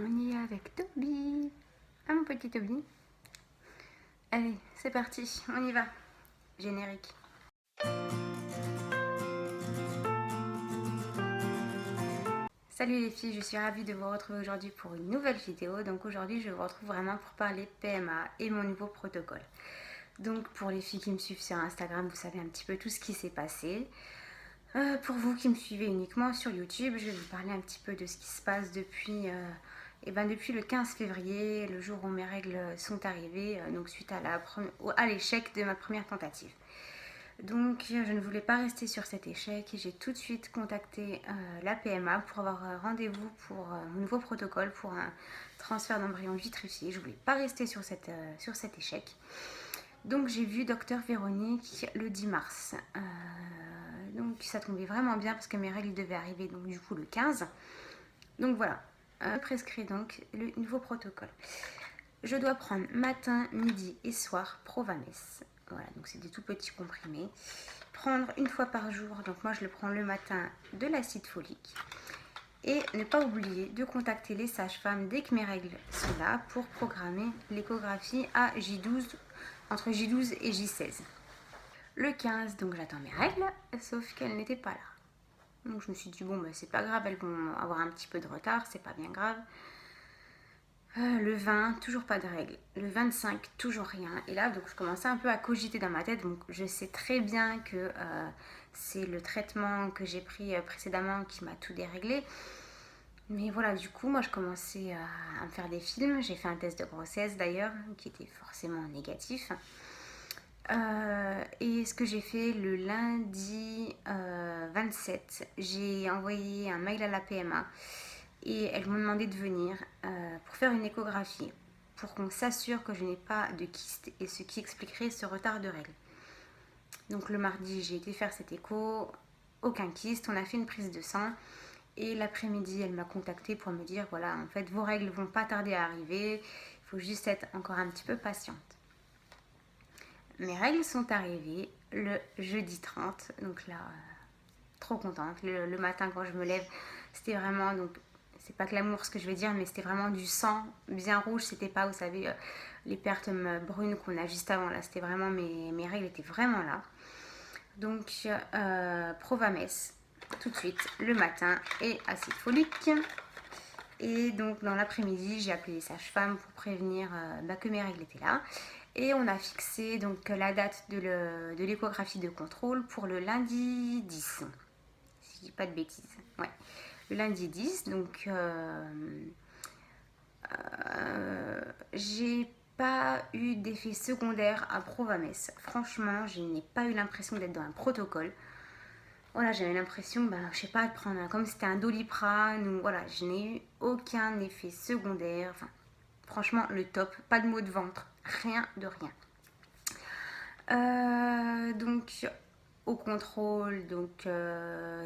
On y est avec Toby. Ah, mon petit Toby. Allez, c'est parti, on y va. Générique. Salut les filles, je suis ravie de vous retrouver aujourd'hui pour une nouvelle vidéo. Donc aujourd'hui, je vous retrouve vraiment pour parler PMA et mon nouveau protocole. Donc pour les filles qui me suivent sur Instagram, vous savez un petit peu tout ce qui s'est passé. Pour vous qui me suivez uniquement sur YouTube, je vais vous parler un petit peu de ce qui se passe depuis le 15 février, le jour où mes règles sont arrivées, donc suite à l'échec de ma première tentative. Donc je ne voulais pas rester sur cet échec et j'ai tout de suite contacté la PMA pour avoir rendez-vous pour mon nouveau protocole pour un transfert d'embryon vitrifié. Je ne voulais pas rester sur cet échec. Donc j'ai vu Docteur Véronique le 10 mars. Donc ça tombait vraiment bien parce que mes règles devaient arriver donc du coup le 15. Donc voilà, prescrit donc le nouveau protocole. Je dois prendre matin, midi et soir Provames. Voilà, donc c'est des tout petits comprimés. Prendre une fois par jour, donc moi je le prends le matin, de l'acide folique. Et ne pas oublier de contacter les sages-femmes dès que mes règles sont là pour programmer l'échographie à J12, entre J12 et J16. Le 15, donc j'attends mes règles, sauf qu'elles n'étaient pas là. Donc je me suis dit, bon, bah, c'est pas grave, elles vont avoir un petit peu de retard, c'est pas bien grave. Le 20, toujours pas de règles. Le 25, toujours rien. Et là, donc, je commençais un peu à cogiter dans ma tête. Donc, je sais très bien que c'est le traitement que j'ai pris précédemment qui m'a tout déréglé. Mais voilà, du coup, moi, je commençais à me faire des films. J'ai fait un test de grossesse, d'ailleurs, qui était forcément négatif. Et ce que j'ai fait le lundi 27, j'ai envoyé un mail à la PMA. Et elles m'ont demandé de venir pour faire une échographie pour qu'on s'assure que je n'ai pas de kyste et ce qui expliquerait ce retard de règles. Donc le mardi, j'ai été faire cet écho, aucun kyste, on a fait une prise de sang et l'après-midi, elle m'a contactée pour me dire voilà, en fait, vos règles vont pas tarder à arriver, il faut juste être encore un petit peu patiente. Mes règles sont arrivées le jeudi 30, donc là, trop contente. Le matin, quand je me lève, c'était vraiment, donc, c'est pas glamour ce que je vais dire, mais c'était vraiment du sang bien rouge. C'était pas, vous savez, les pertes brunes qu'on a juste avant. Là, c'était vraiment, mes règles étaient vraiment là. Donc, Provames, tout de suite, le matin, et acide folique. Et donc, dans l'après-midi, j'ai appelé les sages-femmes pour prévenir que mes règles étaient là. Et on a fixé donc la date de l'échographie de contrôle pour le lundi 10. Si je dis pas de bêtises. Ouais. Le lundi 10, donc j'ai pas eu d'effet secondaire à Provames. Franchement, je n'ai pas eu l'impression d'être dans un protocole. Voilà, j'avais l'impression, je sais pas, de prendre comme si c'était un Doliprane ou voilà, je n'ai eu aucun effet secondaire. Enfin, franchement, le top, pas de maux de ventre, rien de rien. Donc au contrôle, donc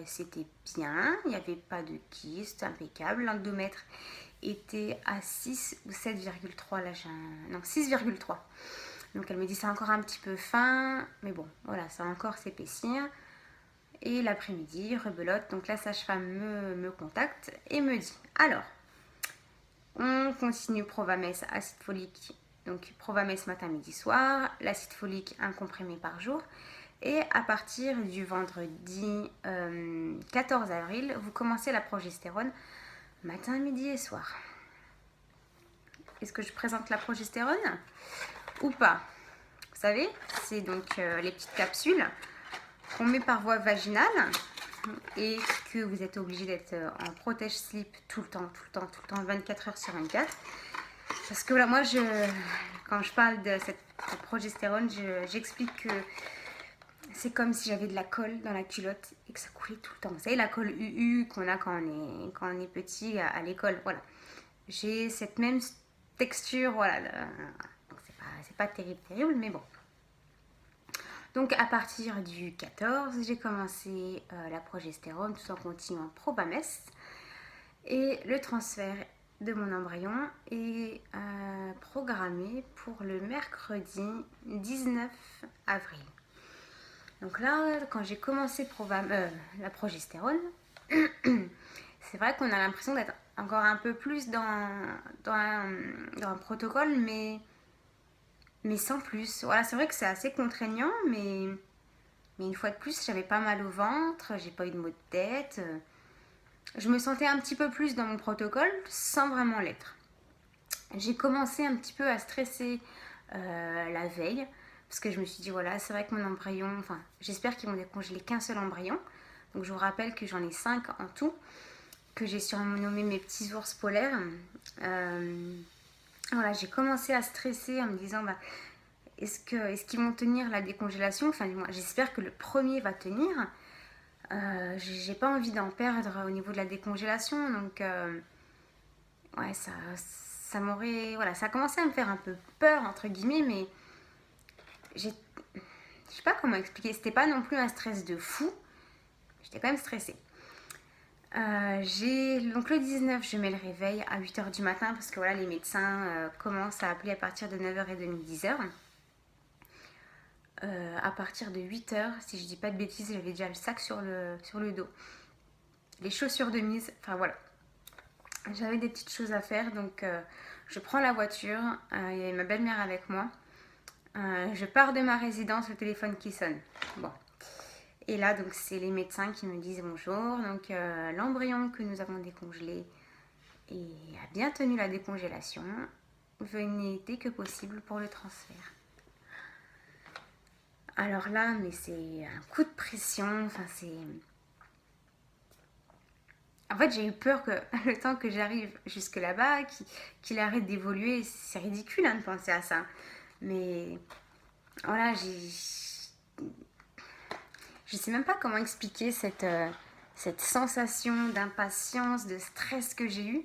c'était bien, il n'y avait pas de kyste, impeccable. L'endomètre était à 6 ou 7,3, là j'ai non, 6,3. Donc elle me dit c'est encore un petit peu fin, mais bon, voilà, ça va encore s'épaissir. Et l'après-midi, rebelote, donc la sage-femme me contacte et me dit alors, on continue Provames, acide folique, donc Provames matin, midi, soir, l'acide folique, un comprimé par jour. Et à partir du vendredi 14 avril, vous commencez la progestérone matin, midi et soir. Est-ce que je présente la progestérone ou pas? Vous savez, c'est donc les petites capsules qu'on met par voie vaginale et que vous êtes obligé d'être en protège-slip tout le temps, 24 heures sur 24. Parce que là, moi, quand je parle de cette progestérone, j'explique que c'est comme si j'avais de la colle dans la culotte et que ça coulait tout le temps. Vous savez, la colle UU qu'on a quand on est petit à l'école. Voilà. J'ai cette même texture. Voilà. Donc, c'est pas terrible, mais bon. Donc, à partir du 14, j'ai commencé la progestérone tout en continuant Provames. Et le transfert de mon embryon est programmé pour le mercredi 19 avril. Donc là, quand j'ai commencé la progestérone, c'est vrai qu'on a l'impression d'être encore un peu plus dans un protocole, mais sans plus. Voilà, c'est vrai que c'est assez contraignant, mais une fois de plus, j'avais pas mal au ventre, j'ai pas eu de maux de tête. Je me sentais un petit peu plus dans mon protocole sans vraiment l'être. J'ai commencé un petit peu à stresser la veille, parce que je me suis dit, voilà, c'est vrai que mon embryon, enfin, j'espère qu'ils vont décongeler qu'un seul embryon. Donc je vous rappelle que j'en ai 5 en tout, que j'ai surnommé mes petits ours polaires. Voilà, j'ai commencé à stresser en me disant, bah, est-ce qu'ils vont tenir la décongélation? Enfin, du moins, j'espère que le premier va tenir. J'ai pas envie d'en perdre au niveau de la décongélation, donc ouais, ça m'aurait, voilà, ça a commencé à me faire un peu peur entre guillemets, mais je sais pas comment expliquer. C'était pas non plus un stress de fou. J'étais quand même stressée. Donc le 19, je mets le réveil à 8h du matin parce que voilà, les médecins commencent à appeler à partir de 9h30, 10h. À partir de 8h, si je dis pas de bêtises, j'avais déjà le sac sur le dos. Les chaussures de mise, enfin voilà. J'avais des petites choses à faire, donc je prends la voiture, il y avait ma belle-mère avec moi. Je pars de ma résidence, le téléphone qui sonne. Bon. Et là, donc, c'est les médecins qui me disent bonjour. Donc, l'embryon que nous avons décongelé a bien tenu la décongélation. Venez dès que possible pour le transfert. Alors là, mais c'est un coup de pression. Enfin, c'est... En fait, j'ai eu peur que le temps que j'arrive jusque là-bas, qu'il arrête d'évoluer. C'est ridicule hein, de penser à ça. Mais voilà, je sais même pas comment expliquer cette sensation d'impatience, de stress que j'ai eue.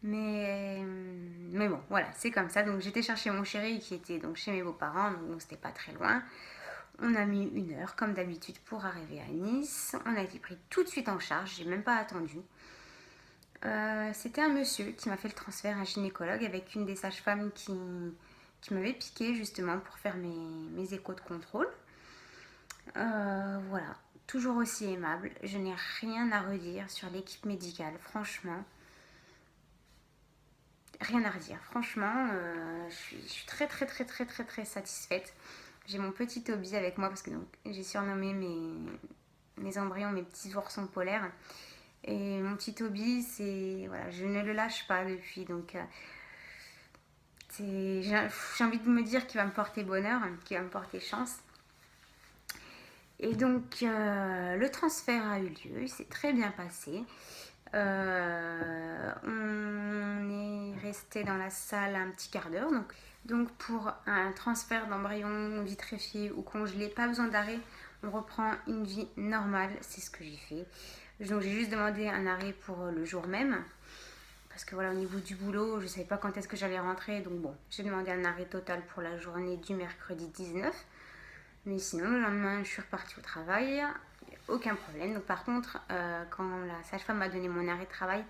Mais bon, voilà, c'est comme ça. Donc j'étais chercher mon chéri qui était donc chez mes beaux-parents, donc c'était pas très loin. On a mis 1 heure comme d'habitude pour arriver à Nice. On a été pris tout de suite en charge, j'ai même pas attendu. C'était un monsieur qui m'a fait le transfert, un gynécologue, avec une des sages-femmes qui m'avait piqué justement pour faire mes échos de contrôle. Voilà, toujours aussi aimable. Je n'ai rien à redire sur l'équipe médicale, franchement. Rien à redire. Franchement, je suis très très très très très très satisfaite. J'ai mon petit Toby avec moi parce que donc j'ai surnommé mes embryons mes petits oursons polaires. Et mon petit Toby, c'est voilà, je ne le lâche pas depuis. Donc j'ai envie de me dire qu'il va me porter bonheur, qu'il va me porter chance. Et donc le transfert a eu lieu, il s'est très bien passé. On est resté dans la salle un petit quart d'heure. Donc pour un transfert d'embryon vitréfié ou congelé, pas besoin d'arrêt, on reprend une vie normale, c'est ce que j'ai fait. Donc j'ai juste demandé un arrêt pour le jour même, parce que voilà, au niveau du boulot, je ne savais pas quand est-ce que j'allais rentrer, donc bon, j'ai demandé un arrêt total pour la journée du mercredi 19. Mais sinon, le lendemain, je suis repartie au travail, aucun problème. Donc par contre, quand la sage-femme m'a donné mon arrêt de travail,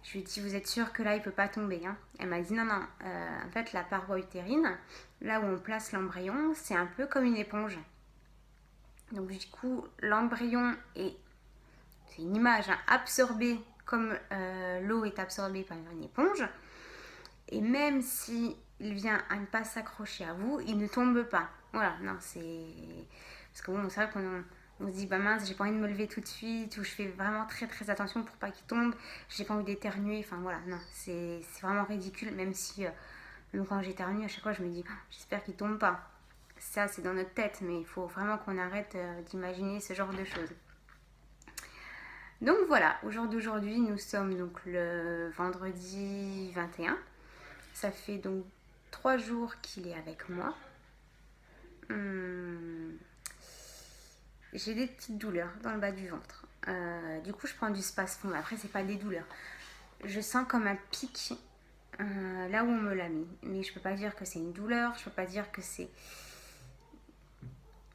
je lui ai dit, vous êtes sûre que là, il ne peut pas tomber hein? Elle m'a dit, non, non, en fait, la paroi utérine, là où on place l'embryon, c'est un peu comme une éponge. Donc du coup, l'embryon est, c'est une image, hein, absorbé comme l'eau est absorbée par une éponge. Et même si il vient à ne pas s'accrocher à vous, il ne tombe pas. Voilà, non, c'est... Parce que bon, c'est vrai qu'on se dit, bah mince, j'ai pas envie de me lever tout de suite, ou je fais vraiment très très attention pour pas qu'il tombe, j'ai pas envie d'éternuer, enfin voilà, non, c'est vraiment ridicule, même si, même quand j'éternue, à chaque fois je me dis, oh, j'espère qu'il tombe pas. Ça, c'est dans notre tête, mais il faut vraiment qu'on arrête d'imaginer ce genre de choses. Donc voilà, au jour d'aujourd'hui, nous sommes donc le vendredi 21. Ça fait donc 3 jours qu'il est avec moi. J'ai des petites douleurs dans le bas du ventre. Du coup, je prends du Spasfon. Après, c'est pas des douleurs. Je sens comme un pic là où on me l'a mis. Mais je peux pas dire que c'est une douleur. Je peux pas dire que c'est...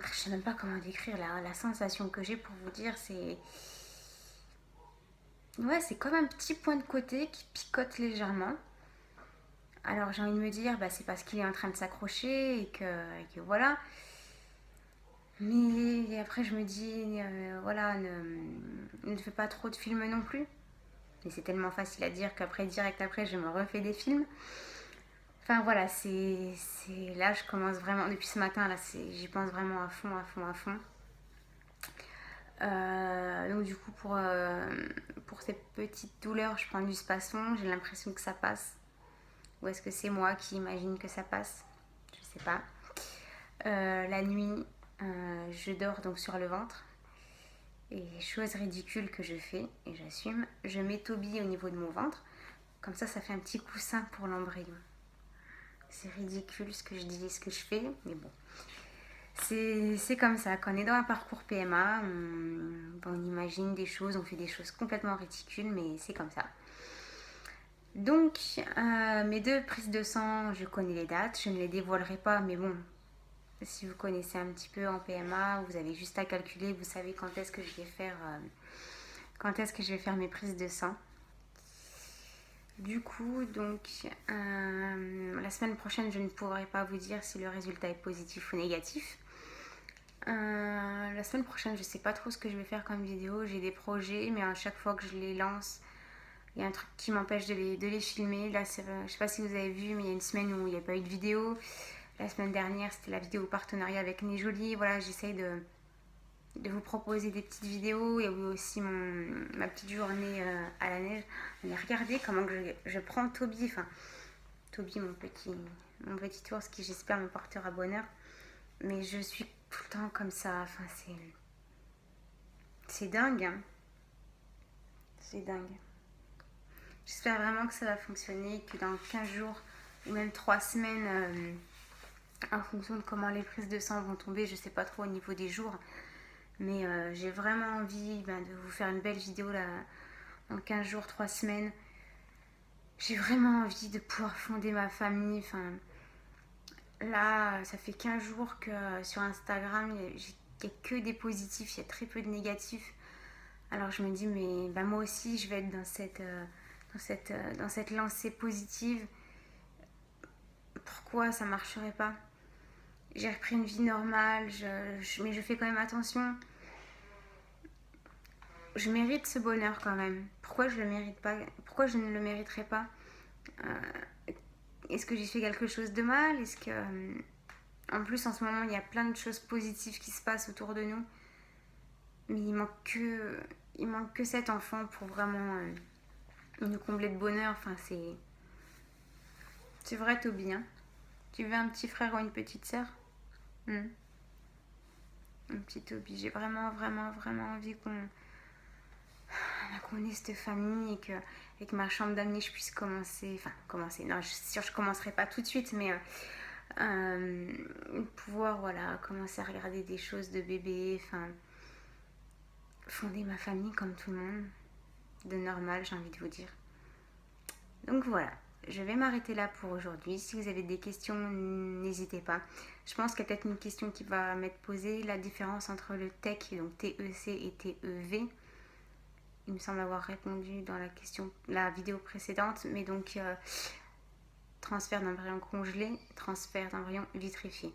Je sais même pas comment décrire la sensation que j'ai pour vous dire. C'est... Ouais, c'est comme un petit point de côté qui picote légèrement. Alors j'ai envie de me dire, bah, c'est parce qu'il est en train de s'accrocher et que voilà. Mais après je me dis, voilà, ne fais pas trop de films non plus. Mais c'est tellement facile à dire qu'après, direct après, je me refais des films. Enfin voilà, c'est là, je commence vraiment, depuis ce matin, là, j'y pense vraiment à fond, à fond, à fond. Donc du coup, pour ces petites douleurs, je prends du Spasson, j'ai l'impression que ça passe. Ou est-ce que c'est moi qui imagine que ça passe? Je sais pas. La nuit, je dors donc sur le ventre. Et chose ridicule que je fais, et j'assume, je mets Toby au niveau de mon ventre. Comme ça fait un petit coussin pour l'embryon. C'est ridicule ce que je dis et ce que je fais, mais bon. C'est comme ça, quand on est dans un parcours PMA, on imagine des choses, on fait des choses complètement ridicules, mais c'est comme ça. Donc, mes 2 prises de sang, je connais les dates, je ne les dévoilerai pas, mais bon, si vous connaissez un petit peu en PMA, vous avez juste à calculer, vous savez quand est-ce que je vais faire mes prises de sang. Du coup, donc, la semaine prochaine, je ne pourrai pas vous dire si le résultat est positif ou négatif. La semaine prochaine, je ne sais pas trop ce que je vais faire comme vidéo. J'ai des projets, mais à chaque fois que je les lance, il y a un truc qui m'empêche de les filmer. Là, je ne sais pas si vous avez vu, mais il y a une semaine où il n'y a pas eu de vidéo. La semaine dernière, c'était la vidéo partenariat avec Nejoli. Voilà, j'essaye de vous proposer des petites vidéos. Il y a eu aussi ma petite journée à la neige. Mais regardez comment je prends Toby. Enfin, Toby, mon petit ours qui, j'espère, me portera bonheur. Mais je suis tout le temps comme ça. Enfin, c'est dingue. Hein. C'est dingue. J'espère vraiment que ça va fonctionner, que dans 15 jours ou même 3 semaines, en fonction de comment les prises de sang vont tomber, je sais pas trop au niveau des jours, mais j'ai vraiment envie de vous faire une belle vidéo là, en 15 jours, 3 semaines. J'ai vraiment envie de pouvoir fonder ma famille. Enfin, là, ça fait 15 jours que sur Instagram, il n'y a que des positifs, il y a très peu de négatifs. Alors je me dis, mais moi aussi, je vais être dans cette lancée positive. Pourquoi ça marcherait pas? J'ai repris une vie normale, mais je fais quand même attention. Je mérite ce bonheur quand même. Pourquoi je le mérite pas? Pourquoi je ne le mériterais pas? Est-ce que j'ai fait quelque chose de mal? Est-ce que... en plus, en ce moment, il y a plein de choses positives qui se passent autour de nous. Mais il manque que cet enfant pour vraiment nous combler de bonheur. Enfin, c'est vrai, Toby, hein? Tu veux un petit frère ou une petite sœur? Un petit Toby. J'ai vraiment, vraiment, vraiment envie qu'on ait cette famille et que ma chambre d'amis, je puisse commencer. Enfin, commencer. Non, je suis sûre que je commencerai pas tout de suite, mais pouvoir, voilà, commencer à regarder des choses de bébé. Enfin, fonder ma famille comme tout le monde. De normal, j'ai envie de vous dire. Donc voilà. Je vais m'arrêter là pour aujourd'hui. Si vous avez des questions, n'hésitez pas. Je pense qu'il y a peut-être une question qui va m'être posée. La différence entre le TEC, donc TEC et TEV. Il me semble avoir répondu dans la vidéo précédente. Mais donc, transfert d'embryon congelé, transfert d'embryon vitrifié.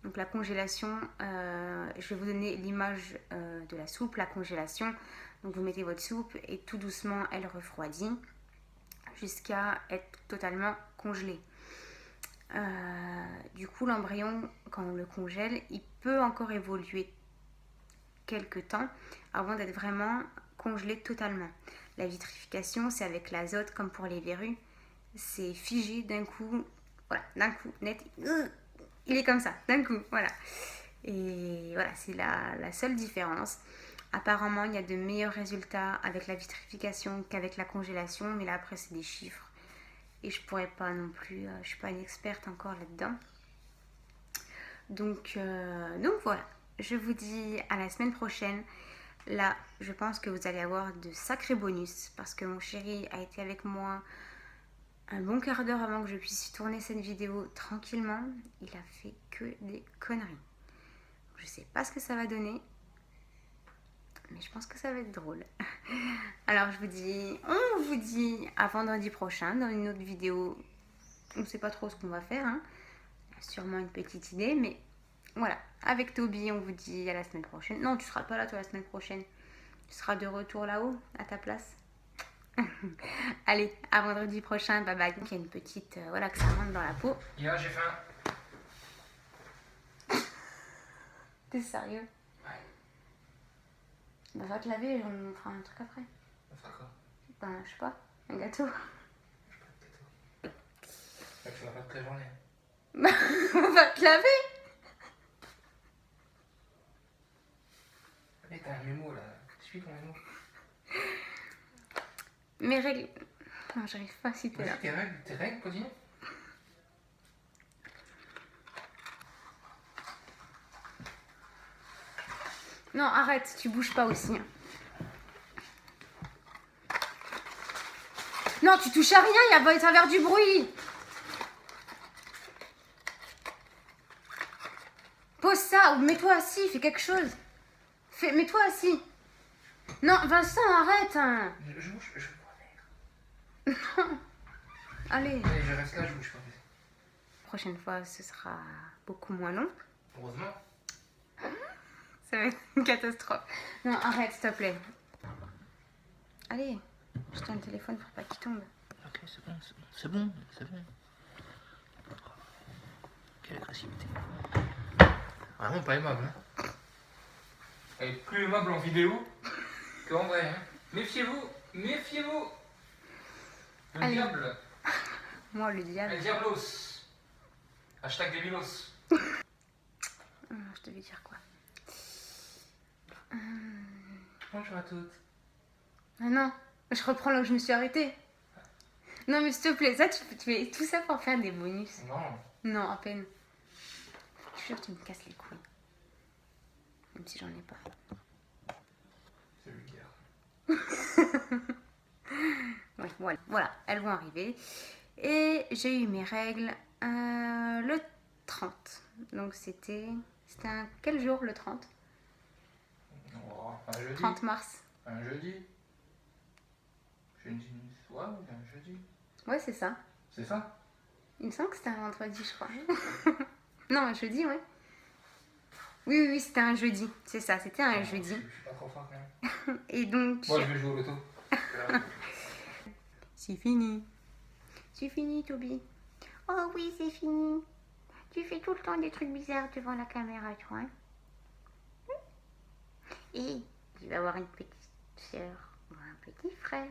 Donc la congélation, je vais vous donner l'image de la soupe, la congélation. Donc vous mettez votre soupe et tout doucement, elle refroidit jusqu'à être totalement congelé. Du coup, l'embryon, quand on le congèle, il peut encore évoluer quelques temps avant d'être vraiment congelé totalement. La vitrification, c'est avec l'azote comme pour les verrues. C'est figé d'un coup, voilà, d'un coup, net. Il est comme ça, d'un coup, voilà. Et voilà, c'est la seule différence. Apparemment, il y a de meilleurs résultats avec la vitrification qu'avec la congélation, mais là après c'est des chiffres et je pourrais pas non plus, je suis pas une experte encore là-dedans. Donc voilà, je vous dis à la semaine prochaine. Là, je pense que vous allez avoir de sacrés bonus parce que mon chéri a été avec moi un bon quart d'heure avant que je puisse tourner cette vidéo tranquillement. Il a fait que des conneries. Je sais pas ce que ça va donner, mais je pense que ça va être drôle. Alors on vous dit à vendredi prochain dans une autre vidéo. On ne sait pas trop ce qu'on va faire, hein. Il y a sûrement une petite idée, mais voilà. Avec Toby, on vous dit à la semaine prochaine. Non, tu seras pas là toi la semaine prochaine. Tu seras de retour là-haut, à ta place. Allez, à vendredi prochain, bye bye. Donc il y a une petite, voilà, que ça rentre dans la peau. Hier, j'ai faim. T'es sérieux? Ouais. Bah va te laver, on fera un truc après. On fera quoi? Ben, je sais pas, un gâteau. Je pas de gâteau. Là, tu vas pas toute la journée. Bah, on va te laver. Mais t'as un mémo là. Suis ton mémo. Mes règles. Non, j'arrive pas à citer là. Vas-y, tes règles, continue. Non, arrête, tu bouges pas aussi. Non, tu touches à rien, il va y avoir du bruit. Pose ça, ou mets-toi assis, fais quelque chose. Mets-toi assis. Non, Vincent, arrête. Hein. Je bouge, je vais boire un verre. Allez. Allez, je reste là, je bouge pas. Prochaine fois, ce sera beaucoup moins long. Heureusement. Ça va être une catastrophe. Non, arrête, s'il te plaît. Allez, je tiens le téléphone pour pas qu'il tombe. Ok, c'est bon, c'est bon, c'est bon, c'est bon. Quelle agressivité. Vraiment pas aimable, hein. Elle est plus aimable en vidéo qu'en vrai, hein. Méfiez-vous, méfiez-vous. Le Allez. diable. Moi, le diable. El diablos. Hashtag Débilos. Je devais dire quoi? Bonjour à toutes. Ah non, je reprends là où je me suis arrêtée. Non, mais s'il te plaît, ça, tu fais tout ça pour faire des bonus. Non. Non, à peine. Je suis sûre que tu me casses les couilles. Même si j'en ai pas. C'est vulgaire. Ouais, voilà, elles vont arriver. Et j'ai eu mes règles le 30. Donc c'était quel jour le 30? Oh, un jeudi. 30 mars. Un jeudi. Jeudi. Ouais, un jeudi. Ouais, c'est ça. C'est ça? Il me semble que c'était un vendredi, je crois. Non, un jeudi, ouais. Oui, c'était un jeudi. C'est ça, c'était un jeudi. Je suis pas trop fort quand même. Et donc... Moi, je vais jouer au loto. C'est fini. C'est fini, Toby. Oh oui, c'est fini. Tu fais tout le temps des trucs bizarres devant la caméra, toi. Hein? Et tu vas avoir une petite soeur ou un petit frère.